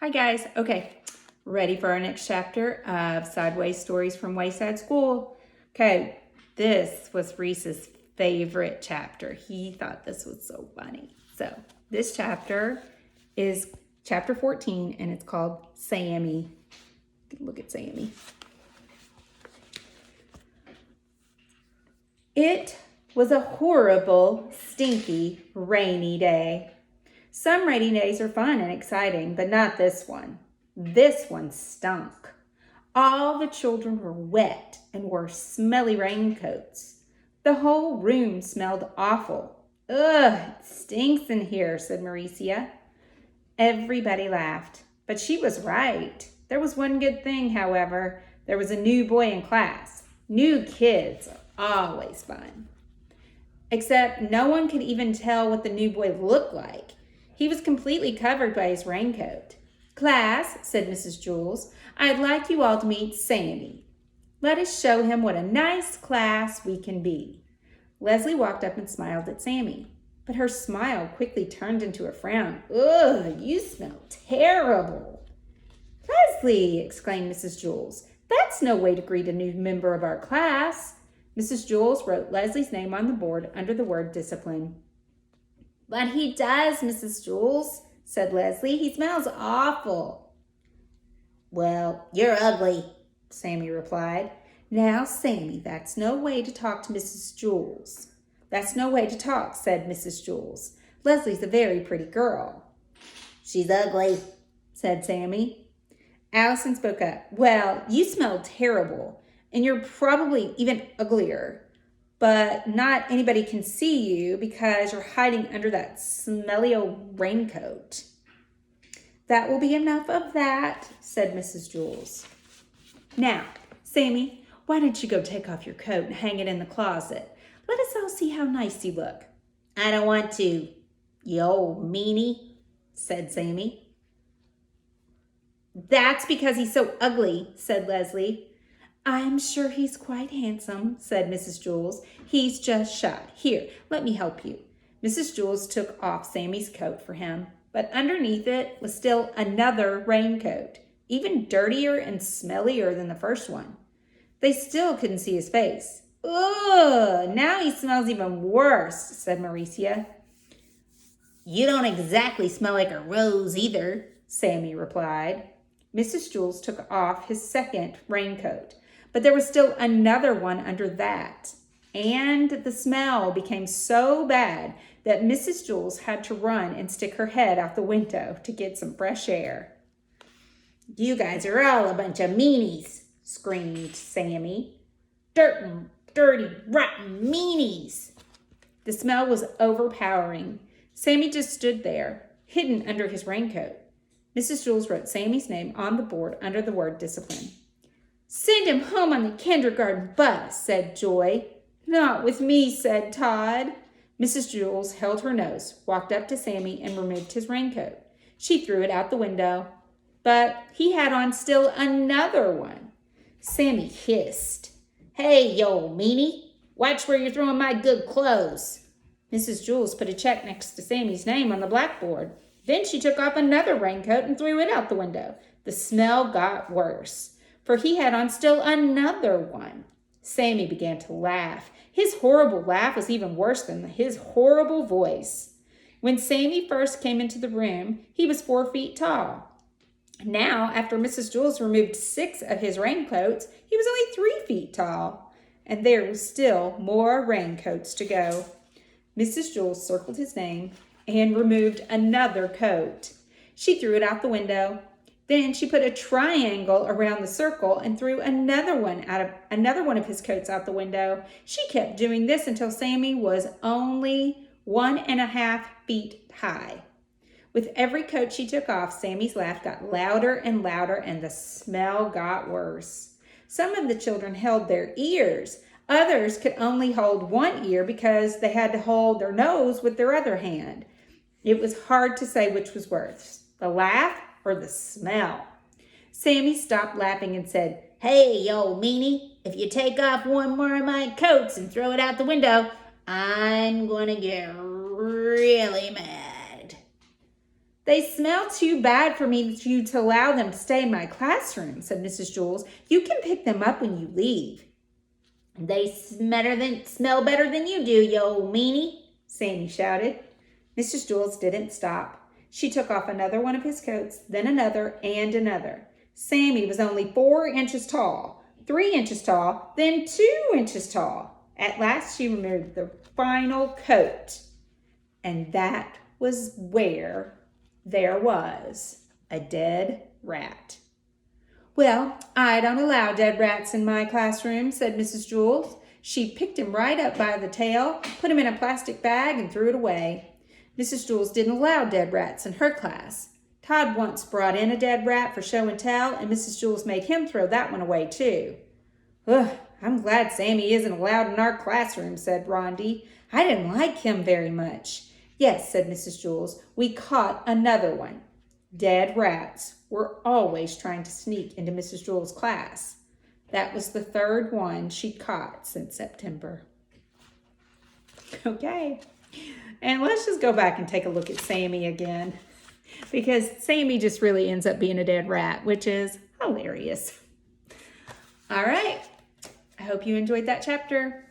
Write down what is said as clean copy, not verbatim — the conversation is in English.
Hi guys. Okay, ready for our next chapter of Sideways Stories from Wayside School. Okay, this was Reese's favorite chapter. He thought this was so funny. So this chapter is chapter 14 and it's called Sammy. Look at Sammy. It was a horrible, stinky, rainy day. Some rainy days are fun and exciting, but not this one. This one stunk. All the children were wet and wore smelly raincoats. The whole room smelled awful. Ugh, it stinks in here, said Mauricia. Everybody laughed, but she was right. There was one good thing, however. There was a new boy in class. New kids are always fun. Except no one could even tell what the new boy looked like. He was completely covered by his raincoat. Class, said Mrs. Jules, I'd like you all to meet Sammy. Let us show him what a nice class we can be. Leslie walked up and smiled at Sammy, but her smile quickly turned into a frown. Ugh, you smell terrible. Leslie, exclaimed Mrs. Jules, that's no way to greet a new member of our class. Mrs. Jules wrote Leslie's name on the board under the word discipline. But he does, Mrs. Jules, said Leslie. He smells awful. Well, you're ugly, Sammy replied. Now, Sammy, that's no way to talk to Mrs. Jules. That's no way to talk, said Mrs. Jules. Leslie's a very pretty girl. She's ugly, said Sammy. Allison spoke up. Well, you smell terrible, and you're probably even uglier. But not anybody can see you because you're hiding under that smelly old raincoat. That will be enough of that, said Mrs. Jules. Now, Sammy, why don't you go take off your coat and hang it in the closet? Let us all see how nice you look. I don't want to, you old meanie, said Sammy. That's because he's so ugly, said Leslie. I'm sure he's quite handsome, said Mrs. Jules. He's just shy. Here, let me help you. Mrs. Jules took off Sammy's coat for him, but underneath it was still another raincoat, even dirtier and smellier than the first one. They still couldn't see his face. Ugh, now he smells even worse, said Mauricia. You don't exactly smell like a rose either, Sammy replied. Mrs. Jules took off his second raincoat, but there was still another one under that. And the smell became so bad that Mrs. Jules had to run and stick her head out the window to get some fresh air. You guys are all a bunch of meanies, screamed Sammy. Dirty, rotten meanies. The smell was overpowering. Sammy just stood there, hidden under his raincoat. Mrs. Jules wrote Sammy's name on the board under the word discipline. Send him home on the kindergarten bus, said Joy. Not with me, said Todd. Mrs. Jules held her nose, walked up to Sammy, and removed his raincoat. She threw it out the window, but he had on still another one. Sammy hissed. Hey, you old meanie, watch where you're throwing my good clothes. Mrs. Jules put a check next to Sammy's name on the blackboard. Then she took off another raincoat and threw it out the window. The smell got worse, for he had on still another one. Sammy began to laugh. His horrible laugh was even worse than his horrible voice. When Sammy first came into the room, he was 4 feet tall. Now, after Mrs. Jules removed 6 of his raincoats, he was only 3 feet tall. And there was still more raincoats to go. Mrs. Jules circled his name and removed another coat. She threw it out the window. Then she put a triangle around the circle and threw another one of his coats out the window. She kept doing this until Sammy was only 1.5 feet high. With every coat she took off, Sammy's laugh got louder and louder, and the smell got worse. Some of the children held their ears. Others could only hold one ear because they had to hold their nose with their other hand. It was hard to say which was worse, the laugh or the smell. Sammy stopped laughing and said, Hey, you old meanie, if you take off one more of my coats and throw it out the window, I'm going to get really mad. They smell too bad for you to allow them to stay in my classroom, said Mrs. Jules. You can pick them up when you leave. They smell better than you do, you old meanie, Sammy shouted. Mrs. Jules didn't stop. She took off another one of his coats, then another and another. Sammy was only 4 inches tall, 3 inches tall, then 2 inches tall. At last she removed the final coat. And that was where there was a dead rat. Well, I don't allow dead rats in my classroom, said Mrs. Jules. She picked him right up by the tail, put him in a plastic bag, and threw it away. Mrs. Jules didn't allow dead rats in her class. Todd once brought in a dead rat for show and tell, and Mrs. Jules made him throw that one away too. Ugh, I'm glad Sammy isn't allowed in our classroom, said Rondi. I didn't like him very much. Yes, said Mrs. Jules, we caught another one. Dead rats were always trying to sneak into Mrs. Jules' class. That was the 3rd one she'd caught since September. Okay, and let's just go back and take a look at Sammy again, because Sammy just really ends up being a dead rat, which is hilarious. All right, I hope you enjoyed that chapter.